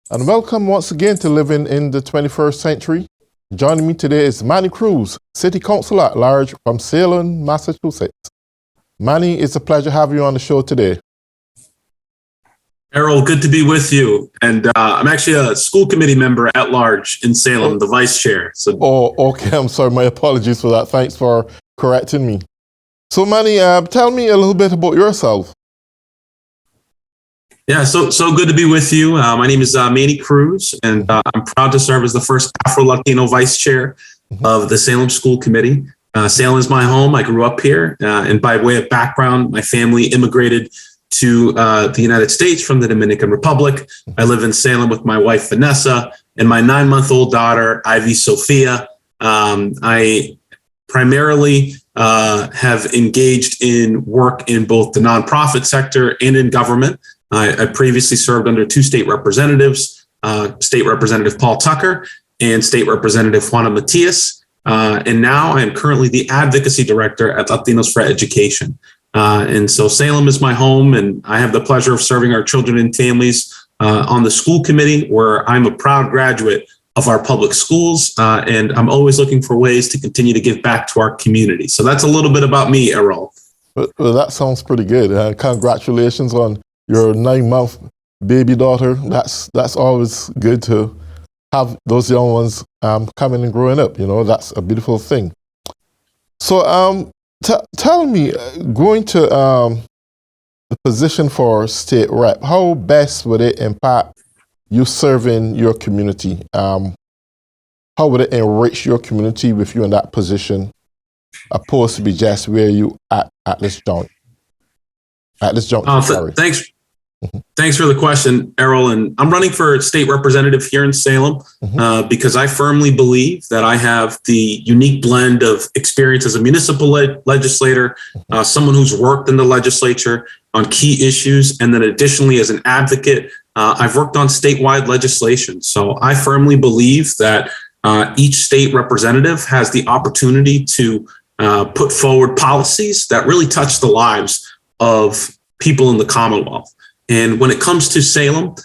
And welcome once again to Living in the 21st Century. Joining me today is Manny Cruz, City Councilor at Large from Salem, Massachusetts. Manny, it's a pleasure having you on the show today. Errol, good to be with you. And I'm actually a school committee member at large in Salem, the vice chair. Okay. I'm sorry. My apologies for that. Thanks for correcting me. So, Manny, tell me a little bit about yourself. Yeah, so good to be with you. My name is Manny Cruz, and I'm proud to serve as the first Afro-Latino vice chair of the Salem School Committee. Salem is my home. I grew up here, and by way of background, my family immigrated to the United States from the Dominican Republic. I live in Salem with my wife, Vanessa, and my 9-month-old daughter, Ivy Sophia. I primarily have engaged in work in both the nonprofit sector and in government. I previously served under 2 state representatives, State Representative Paul Tucker and State Representative Juana Matias. And now I am currently the advocacy director at Latinos for Education. And so Salem is my home, and I have the pleasure of serving our children and families on the school committee, where I'm a proud graduate of our public schools. And I'm always looking for ways to continue to give back to our community. So that's a little bit about me, Errol. Well, that sounds pretty good. Congratulations on your 9-month baby daughter. That's always good to have those young ones coming and growing up. You know, that's a beautiful thing. So tell me, going to the position for state rep, how best would it impact you serving your community? How would it enrich your community with you in that position, opposed to be just where you at this juncture? Thanks for the question, Errol. And I'm running for state representative here in Salem because I firmly believe that I have the unique blend of experience as a municipal legislator, someone who's worked in the legislature on key issues, and then additionally as an advocate, I've worked on statewide legislation. So I firmly believe that each state representative has the opportunity to put forward policies that really touch the lives of people in the Commonwealth. And when it comes to Salem,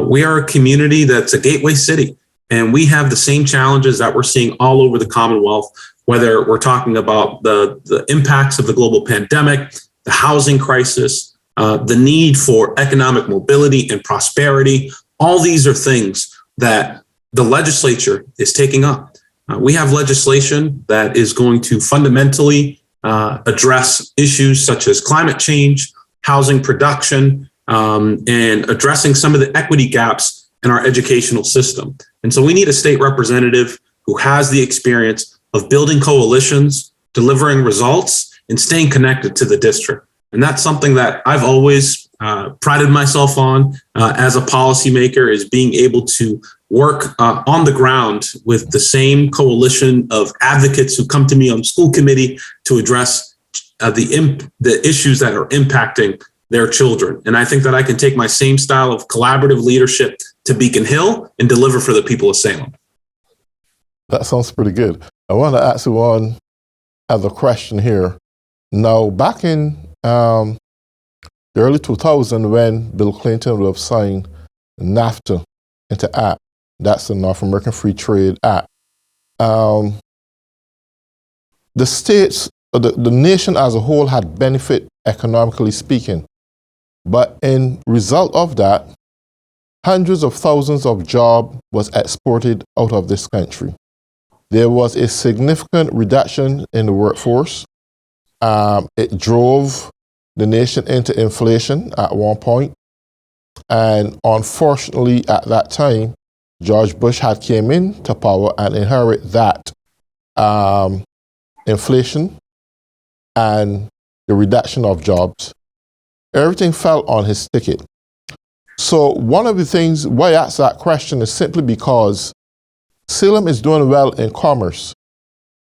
we are a community that's a gateway city, and we have the same challenges that we're seeing all over the Commonwealth, whether we're talking about the impacts of the global pandemic, the housing crisis, the need for economic mobility and prosperity. All these are things that the legislature is taking up. We have legislation that is going to fundamentally address issues such as climate change, housing production, and addressing some of the equity gaps in our educational system. And so we need a state representative who has the experience of building coalitions, delivering results, and staying connected to the district. And that's something that I've always prided myself on as a policymaker, is being able to work on the ground with the same coalition of advocates who come to me on school committee to address the issues that are impacting their children. And I think that I can take my same style of collaborative leadership to Beacon Hill and deliver for the people of Salem. That sounds pretty good. I want to ask you one other question here. Now, back in the early 2000s, when Bill Clinton would have signed NAFTA into act, that's the North American Free Trade Act, the states, the nation as a whole had benefit economically speaking. But in result of that, hundreds of thousands of jobs was exported out of this country. There was a significant reduction in the workforce. It drove the nation into inflation at one point. And unfortunately, at that time, George Bush had came into power and inherited that inflation and the reduction of jobs. Everything fell on his ticket. So one of the things why I asked that question is simply because Salem is doing well in commerce,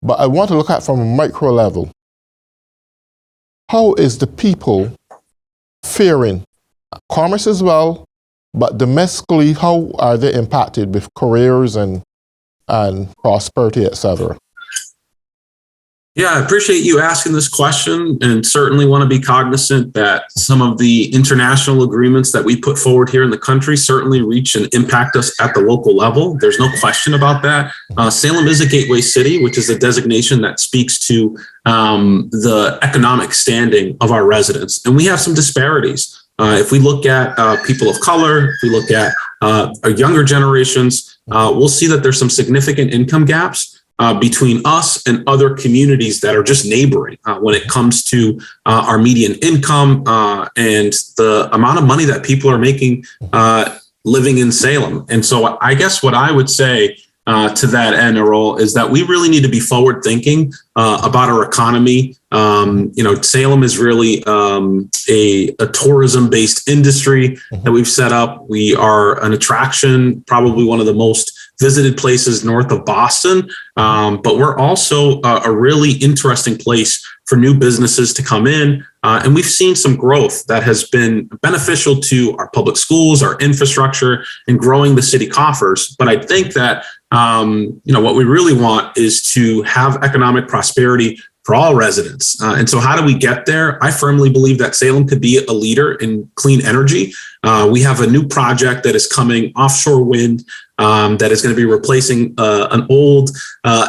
but I want to look at from a micro level. How is the people faring? Commerce as well, but domestically, how are they impacted with careers and prosperity, etc.? Yeah, I appreciate you asking this question, and certainly want to be cognizant that some of the international agreements that we put forward here in the country certainly reach and impact us at the local level. There's no question about that. Salem is a gateway city, which is a designation that speaks to the economic standing of our residents. And we have some disparities. If we look at people of color, if we look at our younger generations, we'll see that there's some significant income gaps between us and other communities that are just neighboring when it comes to our median income and the amount of money that people are making living in Salem. And so I guess what I would say to that end, Errol, is that we really need to be forward thinking about our economy. Salem is really a tourism based industry that we've set up. We are an attraction, probably one of the most visited places north of Boston. But we're also a really interesting place for new businesses to come in. And we've seen some growth that has been beneficial to our public schools, our infrastructure, and growing the city coffers. But I think that, what we really want is to have economic prosperity for all residents. And so how do we get there? I firmly believe that Salem could be a leader in clean energy. We have a new project that is coming, offshore wind, that is going to be replacing an old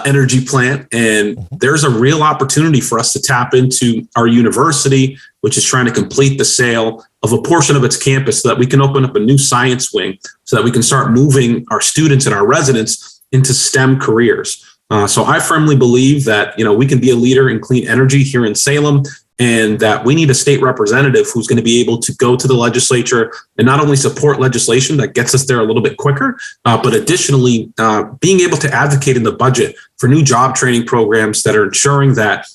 energy plant. And there's a real opportunity for us to tap into our university, which is trying to complete the sale of a portion of its campus so that we can open up a new science wing so that we can start moving our students and our residents into STEM careers. So I firmly believe that, we can be a leader in clean energy here in Salem, and that we need a state representative who's going to be able to go to the legislature and not only support legislation that gets us there a little bit quicker, but additionally being able to advocate in the budget for new job training programs that are ensuring that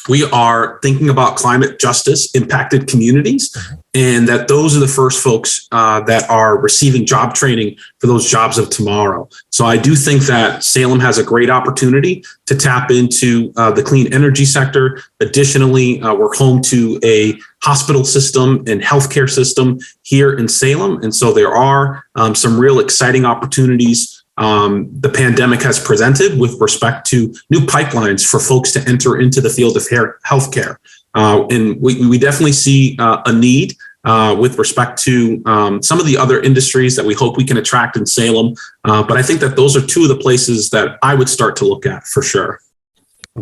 we are thinking about climate justice impacted communities, and that those are the first folks that are receiving job training for those jobs of tomorrow. So I do think that Salem has a great opportunity to tap into the clean energy sector. Additionally, we're home to a hospital system and healthcare system here in Salem. And so there are some real exciting opportunities the pandemic has presented with respect to new pipelines for folks to enter into the field of healthcare. And we definitely see a need with respect to some of the other industries that we hope we can attract in Salem. But I think that those are two of the places that I would start to look at for sure.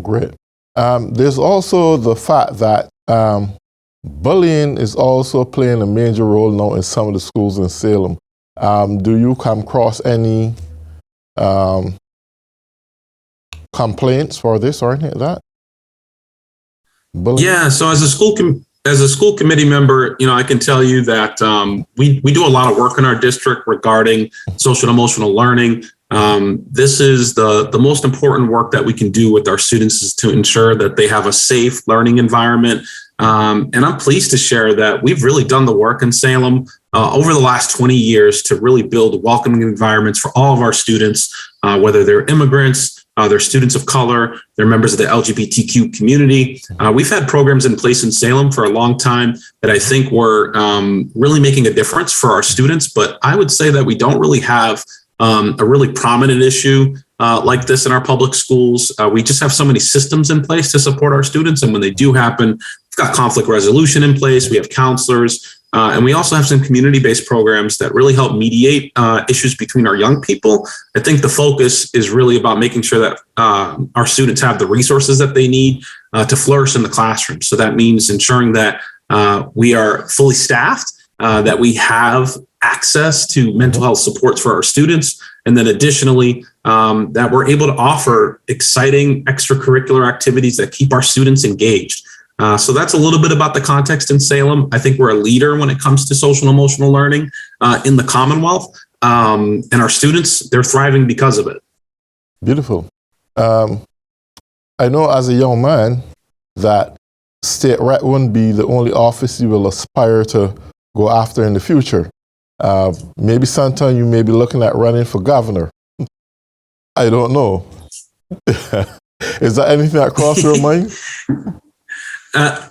Great. There's also the fact that bullying is also playing a major role now in some of the schools in Salem. Do you come across any complaints for this or anything like that? Bullying? Yeah, so as a school committee member, I can tell you that we do a lot of work in our district regarding social and emotional learning. This is the most important work that we can do with our students, is to ensure that they have a safe learning environment. And I'm pleased to share that we've really done the work in Salem over the last 20 years to really build welcoming environments for all of our students, whether they're immigrants, they're students of color, they're members of the LGBTQ community. We've had programs in place in Salem for a long time that I think were really making a difference for our students. But I would say that we don't really have a really prominent issue like this in our public schools. We just have so many systems in place to support our students. And when they do happen, we've got conflict resolution in place. We have counselors. And we also have some community-based programs that really help mediate issues between our young people. I think the focus is really about making sure that our students have the resources that they need to flourish in the classroom. So that means ensuring that we are fully staffed, that we have access to mental health supports for our students, and then additionally, that we're able to offer exciting extracurricular activities that keep our students engaged. So that's a little bit about the context in Salem. I think we're a leader when it comes to social and emotional learning in the Commonwealth, and our students, they're thriving because of it. Beautiful. I know as a young man that state rep wouldn't be the only office you will aspire to go after in the future. Maybe sometime you may be looking at running for governor. I don't know. Is that anything that crossed your mind?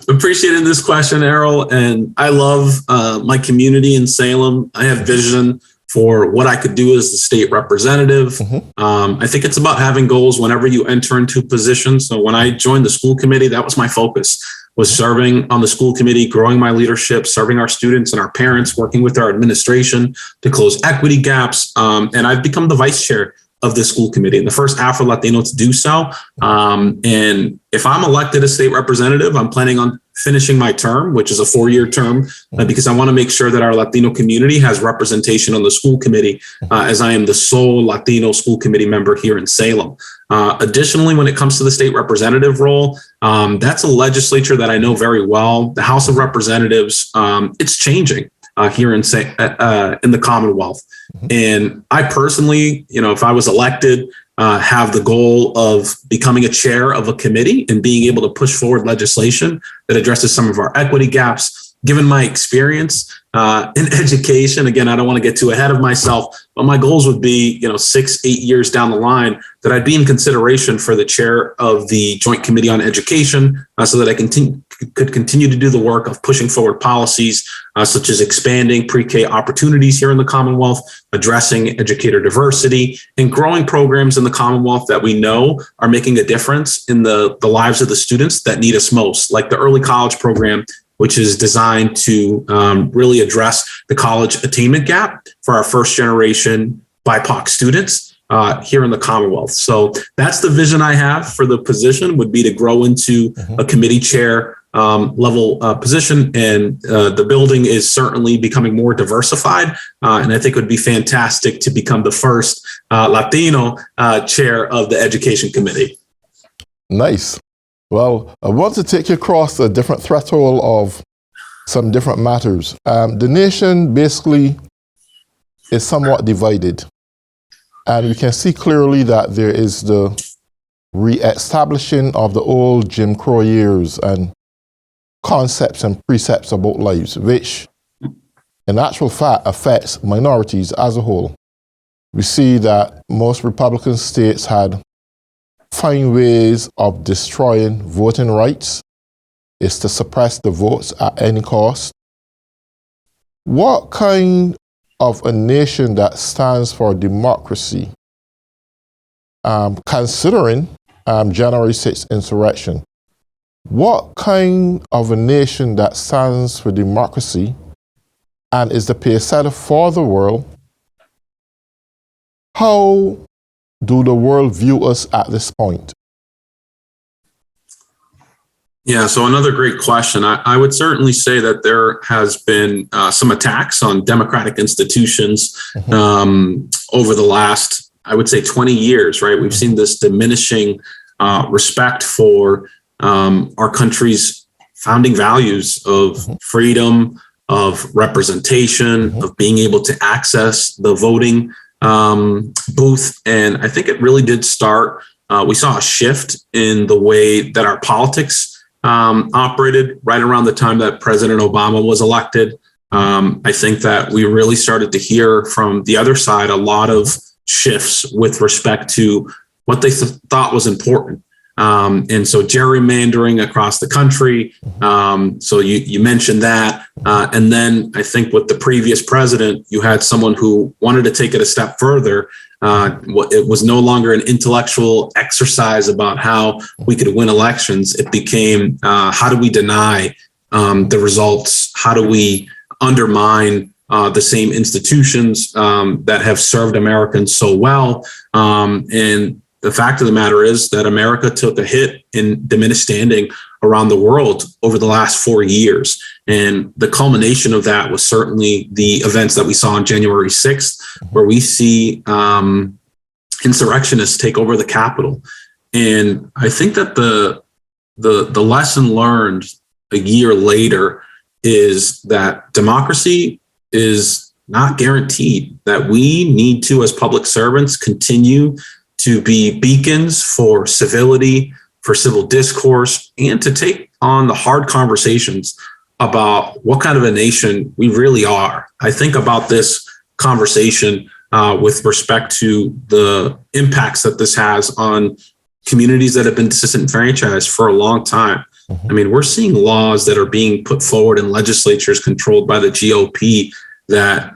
Appreciating this question, Errol. And I love my community in Salem. I have vision for what I could do as the state representative. I think it's about having goals whenever you enter into a position. So when I joined the school committee, that was my focus, was serving on the school committee, growing my leadership, serving our students and our parents, working with our administration to close equity gaps. And I've become the vice chair of the school committee and the first Afro-Latino to do so. And if I'm elected as state representative, I'm planning on finishing my term, which is a 4-year term, because I want to make sure that our Latino community has representation on the school committee, as I am the sole Latino school committee member here in Salem. Additionally, when it comes to the state representative role, that's a legislature that I know very well. The House of Representatives, it's changing here in the Commonwealth. And I personally, if I was elected, have the goal of becoming a chair of a committee and being able to push forward legislation that addresses some of our equity gaps. Given my experience in education, again, I don't want to get too ahead of myself, but my goals would be, 6-8 years down the line, that I'd be in consideration for the chair of the Joint Committee on Education, so that I could continue to do the work of pushing forward policies such as expanding pre-K opportunities here in the Commonwealth, addressing educator diversity, and growing programs in the Commonwealth that we know are making a difference in the lives of the students that need us most, like the early college program, which is designed to really address the college attainment gap for our first generation BIPOC students here in the Commonwealth. So that's the vision I have for the position, would be to grow into a committee chair level position. And the building is certainly becoming more diversified. And I think it would be fantastic to become the first Latino chair of the Education Committee. Nice. Well, I want to take you across a different threshold of some different matters. The nation basically is somewhat divided. And you can see clearly that there is the re-establishing of the old Jim Crow years and concepts and precepts about lives, which in actual fact affects minorities as a whole. We see that most Republican states had find ways of destroying voting rights, is to suppress the votes at any cost. What kind of a nation that stands for democracy, considering January 6th insurrection, what kind of a nation that stands for democracy and is the pace setter for the world, how do the world view us at this point? Yeah, so another great question. I would certainly say that there has been some attacks on democratic institutions over the last, I would say, 20 years, right? We've seen this diminishing respect for our country's founding values of freedom, of representation, of being able to access the voting booth. And I think it really did start, we saw a shift in the way that our politics operated right around the time that President Obama was elected. I think that we really started to hear from the other side a lot of shifts with respect to what they thought was important. And so gerrymandering across the country. So you mentioned that. And then I think with the previous president, you had someone who wanted to take it a step further. It was no longer an intellectual exercise about how we could win elections. It became, how do we deny the results? How do we undermine the same institutions that have served Americans so well? And the fact of the matter is that America took a hit in diminished standing around the world over the last 4 years. And the culmination of that was certainly the events that we saw on January 6th, where we see insurrectionists take over the Capitol. And I think that the lesson learned a year later is that democracy is not guaranteed, that we need to, as public servants, continue to be beacons for civility, for civil discourse, and to take on the hard conversations about what kind of a nation we really are. I think about this conversation with respect to the impacts that this has on communities that have been disenfranchised for a long time. I mean, we're seeing laws that are being put forward in legislatures controlled by the GOP that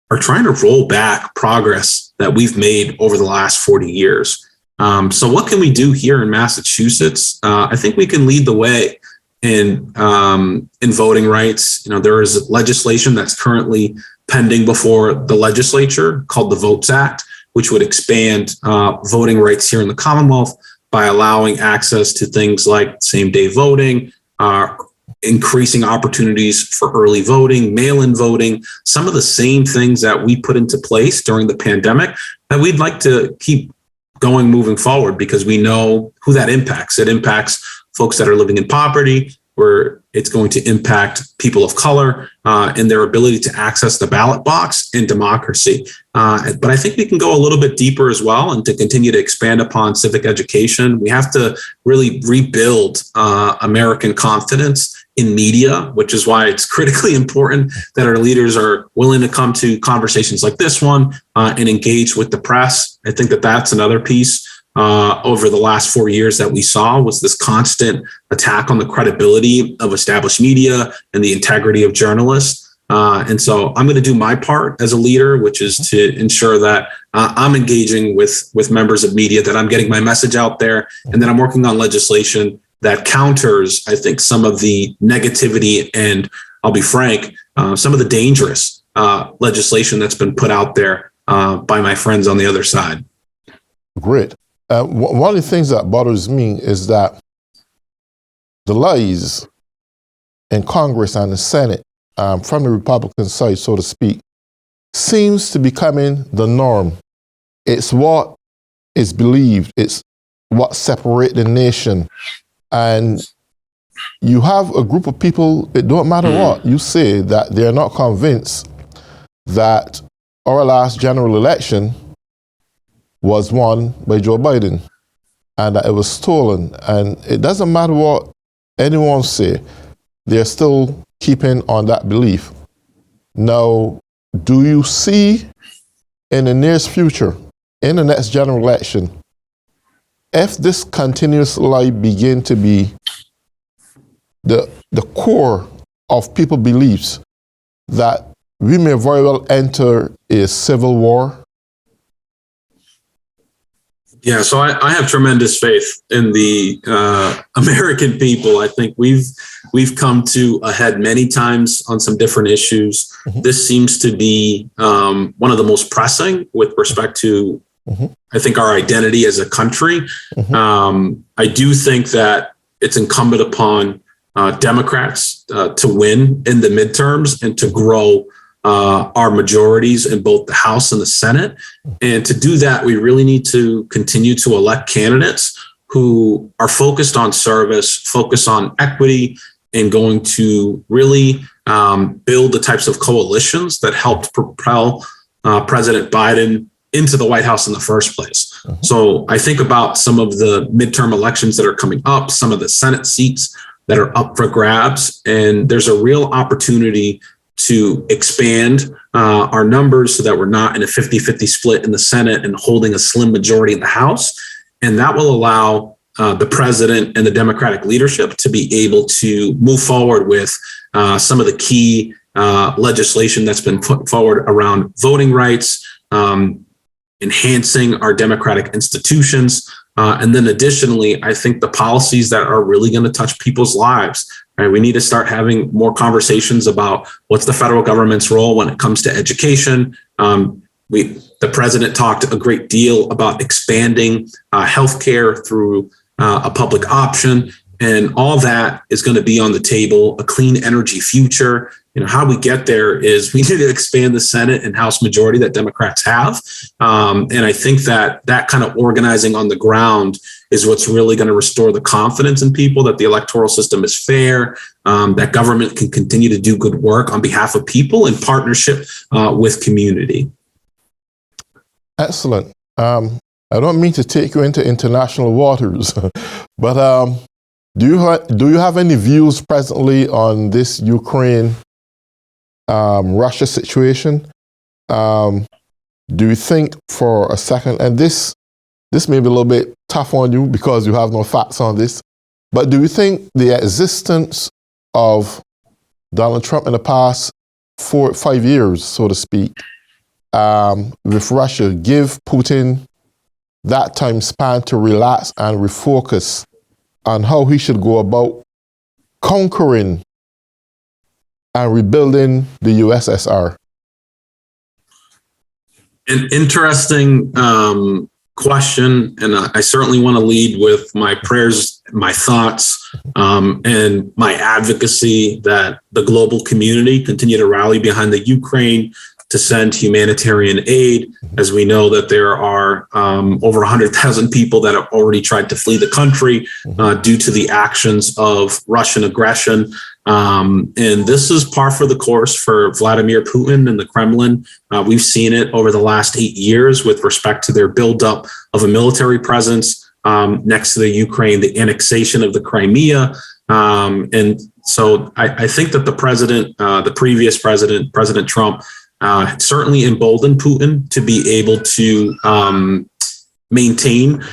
are trying to roll back progress that we've made over the last 40 years. So what can we do here in Massachusetts? I think we can lead the way in voting rights. There is legislation that's currently pending before the legislature called the Votes Act, which would expand voting rights here in the Commonwealth by allowing access to things like same-day voting, increasing opportunities for early voting, mail-in voting, some of the same things that we put into place during the pandemic that we'd like to keep going moving forward, because we know who that impacts. It impacts folks that are living in poverty, where it's going to impact people of color in their ability to access the ballot box in democracy. But I think we can go a little bit deeper as well, and to continue to expand upon civic education. We have to really rebuild American confidence in media, which is why it's critically important that our leaders are willing to come to conversations like this one and engage with the press. I think that that's another piece over the last 4 years that we saw, was this constant attack on the credibility of established media and the integrity of journalists. And so I'm going to do my part as a leader, which is to ensure that I'm engaging with members of media, that I'm getting my message out there, and that I'm working on legislation that counters, I think, some of the negativity and, I'll be frank, some of the dangerous legislation that's been put out there by my friends on the other side. Great. One of the things that bothers me is that the lies in Congress and the Senate, from the Republican side, so to speak, seems to be becoming the norm. It's what is believed. It's what separates the nation. And you have a group of people, it don't matter what you say, that they're not convinced that our last general election was won by Joe Biden and that it was stolen. And it doesn't matter what anyone say, they're still keeping on that belief. Now, do you see in the nearest future, in the next general election, if this continuous lie begin to be the core of people's beliefs, that we may very well enter a civil war? Yeah, so I have tremendous faith in the American people. I think we've come to a head many times on some different issues. Mm-hmm. This seems to be one of the most pressing with respect to, I think, our identity as a country. I do think that it's incumbent upon Democrats to win in the midterms and to grow our majorities in both the House and the Senate. And to do that, we really need to continue to elect candidates who are focused on service, focused on equity, and going to really build the types of coalitions that helped propel President Biden into the White House in the first place. So I think about some of the midterm elections that are coming up, some of the Senate seats that are up for grabs, and there's a real opportunity to expand our numbers so that we're not in a 50-50 split in the Senate and holding a slim majority in the House. And that will allow the president and the Democratic leadership to be able to move forward with some of the key legislation that's been put forward around voting rights, enhancing our democratic institutions. And then additionally, I think the policies that are really going to touch people's lives. Right? We need to start having more conversations about what's the federal government's role when it comes to education. The president talked a great deal about expanding healthcare through a public option, and all that is going to be on the table. A clean energy future. How we get there is we need to expand the Senate and House majority that Democrats have. And I think that kind of organizing on the ground is what's really going to restore the confidence in people that the electoral system is fair, that government can continue to do good work on behalf of people in partnership with community. Excellent. I don't mean to take you into international waters, but do you have any views presently on this Ukraine Russia situation? Do you think for a second, and this may be a little bit tough on you because you have no facts on this, but do you think the existence of Donald Trump in the past 4 or 5 years, so to speak, with Russia give Putin that time span to relax and refocus on how he should go about conquering and rebuilding the USSR? An interesting question, and I certainly want to lead with my prayers, my thoughts, and my advocacy that the global community continue to rally behind the Ukraine to send humanitarian aid, as we know that there are over 100,000 people that have already tried to flee the country due to the actions of Russian aggression. And this is par for the course for Vladimir Putin and the Kremlin. We've seen it over the last 8 years with respect to their buildup of a military presence next to the Ukraine, the annexation of the Crimea. And so I think that the previous president, President Trump, certainly emboldened Putin to be able to maintain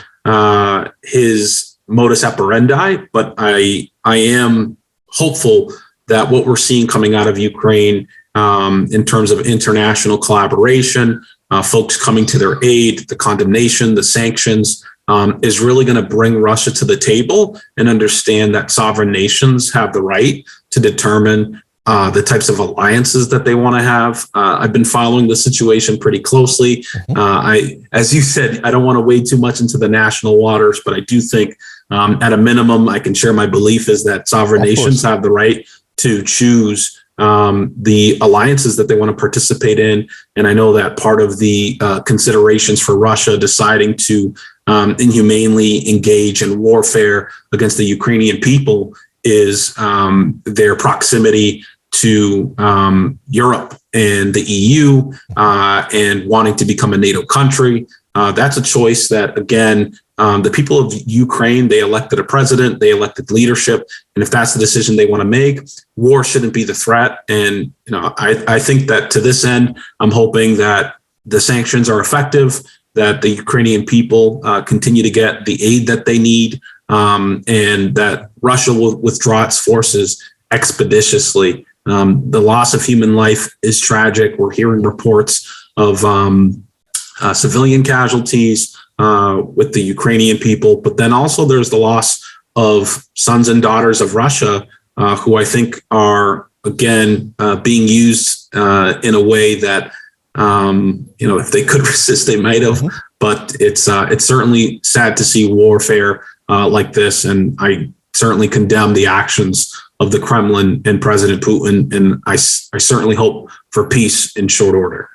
his modus operandi. But I am hopeful that what we're seeing coming out of Ukraine in terms of international collaboration, folks coming to their aid, the condemnation, the sanctions, is really going to bring Russia to the table and understand that sovereign nations have the right to determine the types of alliances that they want to have. I've been following the situation pretty closely. As you said, I don't want to wade too much into the national waters, but I do think at a minimum, I can share my belief is that sovereign nations have the right to choose the alliances that they want to participate in. And I know that part of the considerations for Russia deciding to inhumanely engage in warfare against the Ukrainian people is their proximity to Europe and the EU and wanting to become a NATO country. That's a choice that, again, the people of Ukraine, they elected a president, they elected leadership. And if that's the decision they want to make, war shouldn't be the threat. And I think that to this end, I'm hoping that the sanctions are effective, that the Ukrainian people continue to get the aid that they need, and that Russia will withdraw its forces expeditiously. The loss of human life is tragic. We're hearing reports of civilian casualties with the Ukrainian people, but then also there's the loss of sons and daughters of Russia, who I think are, again, being used in a way that, if they could resist, they might have. But it's certainly sad to see warfare like this, and I certainly condemn the actions of the Kremlin and President Putin, and I certainly hope for peace in short order.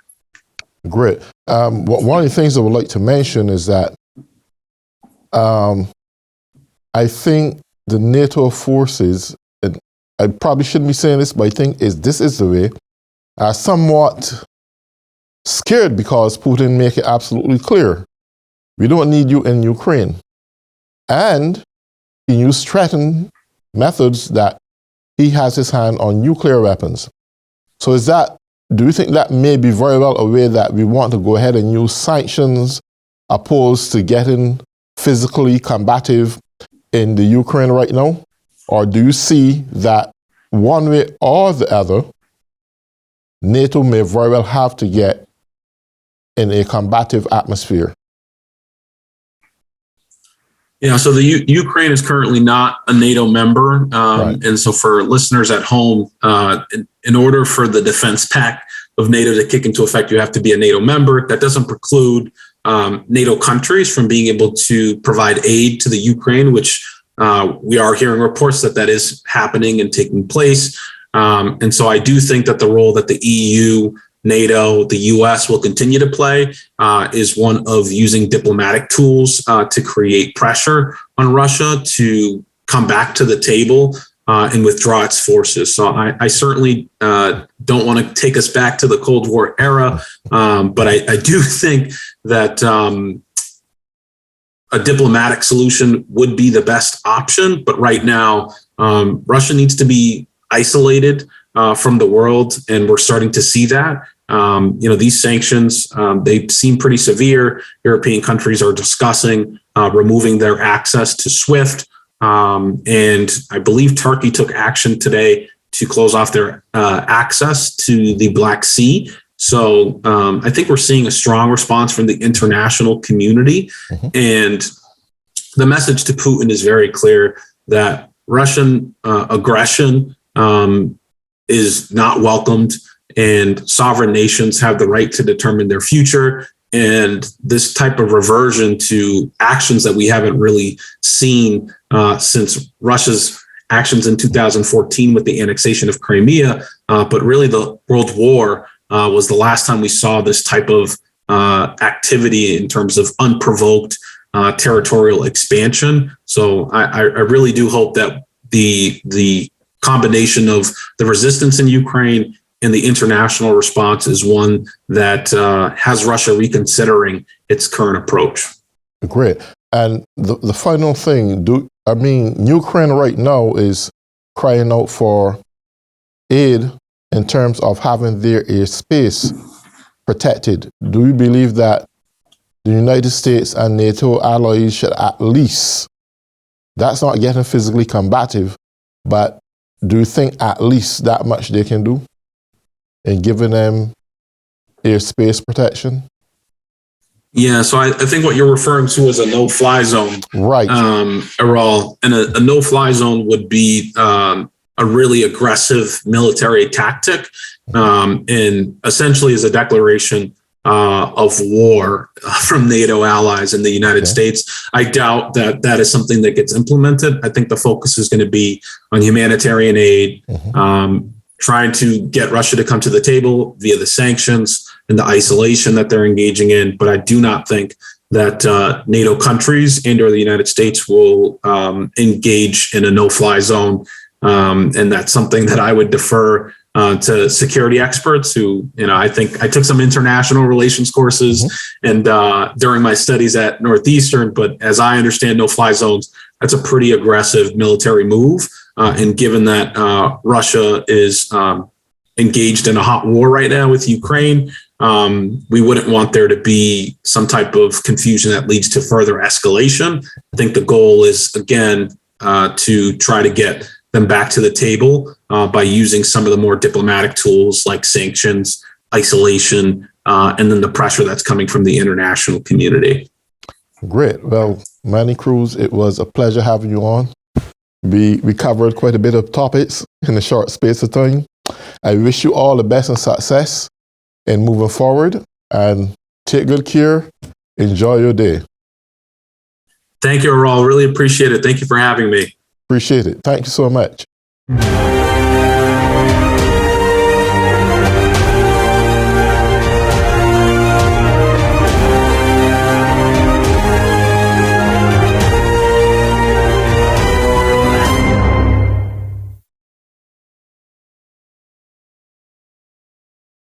Great. One of the things I would like to mention is that I think the NATO forces, and I probably shouldn't be saying this, but I think this is the way, are somewhat scared because Putin make it absolutely clear, we don't need you in Ukraine. And he used threatened methods that he has his hand on nuclear weapons. So do you think that may be very well a way that we want to go ahead and use sanctions opposed to getting physically combative in the Ukraine right now? Or do you see that one way or the other, NATO may very well have to get in a combative atmosphere? Yeah, so the Ukraine is currently not a NATO member. Right. And so for listeners at home, in order for the defense pact of NATO to kick into effect, you have to be a NATO member. That doesn't preclude NATO countries from being able to provide aid to the Ukraine, which we are hearing reports that is happening and taking place. And so I do think that the role that the EU, NATO, the US will continue to play is one of using diplomatic tools to create pressure on Russia to come back to the table and withdraw its forces. So I certainly don't want to take us back to the Cold War era, but I do think that a diplomatic solution would be the best option. But right now, Russia needs to be isolated from the world, and we're starting to see that. These sanctions, they seem pretty severe. European countries are discussing removing their access to SWIFT. And I believe Turkey took action today to close off their access to the Black Sea. So I think we're seeing a strong response from the international community. And the message to Putin is very clear that Russian aggression is not welcomed, and sovereign nations have the right to determine their future. And this type of reversion to actions that we haven't really seen since Russia's actions in 2014 with the annexation of Crimea, but really the World War was the last time we saw this type of activity in terms of unprovoked territorial expansion. So I really do hope that the combination of the resistance in Ukraine and the international response is one that has Russia reconsidering its current approach. Great. And the final thing, Ukraine right now is crying out for aid in terms of having their airspace protected. Do you believe that the United States and NATO allies should at least, that's not getting physically combative, but do you think at least that much they can do in giving them airspace protection? Yeah, so I think what you're referring to is a no-fly zone, right? Errol, and a no-fly zone would be a really aggressive military tactic, and essentially is a declaration of war from NATO allies in the United States. I doubt that that is something that gets implemented. I think the focus is going to be on humanitarian aid, trying to get Russia to come to the table via the sanctions and the isolation that they're engaging in. But I do not think that NATO countries and or the United States will engage in a no-fly zone. And that's something that I would defer to security experts who, I think I took some international relations courses and during my studies at Northeastern, but as I understand no-fly zones, that's a pretty aggressive military move. And given that Russia is engaged in a hot war right now with Ukraine, we wouldn't want there to be some type of confusion that leads to further escalation. I think the goal is, again, to try to get them back to the table by using some of the more diplomatic tools like sanctions, isolation, and then the pressure that's coming from the international community. Great. Well, Manny, Cruz, it was a pleasure having you on. We covered quite a bit of topics in a short space of time. I wish you all the best and success in moving forward, and take good care. Enjoy your day. Thank you, Errol. Really appreciate it. Thank you for having me. Appreciate it. Thank you so much.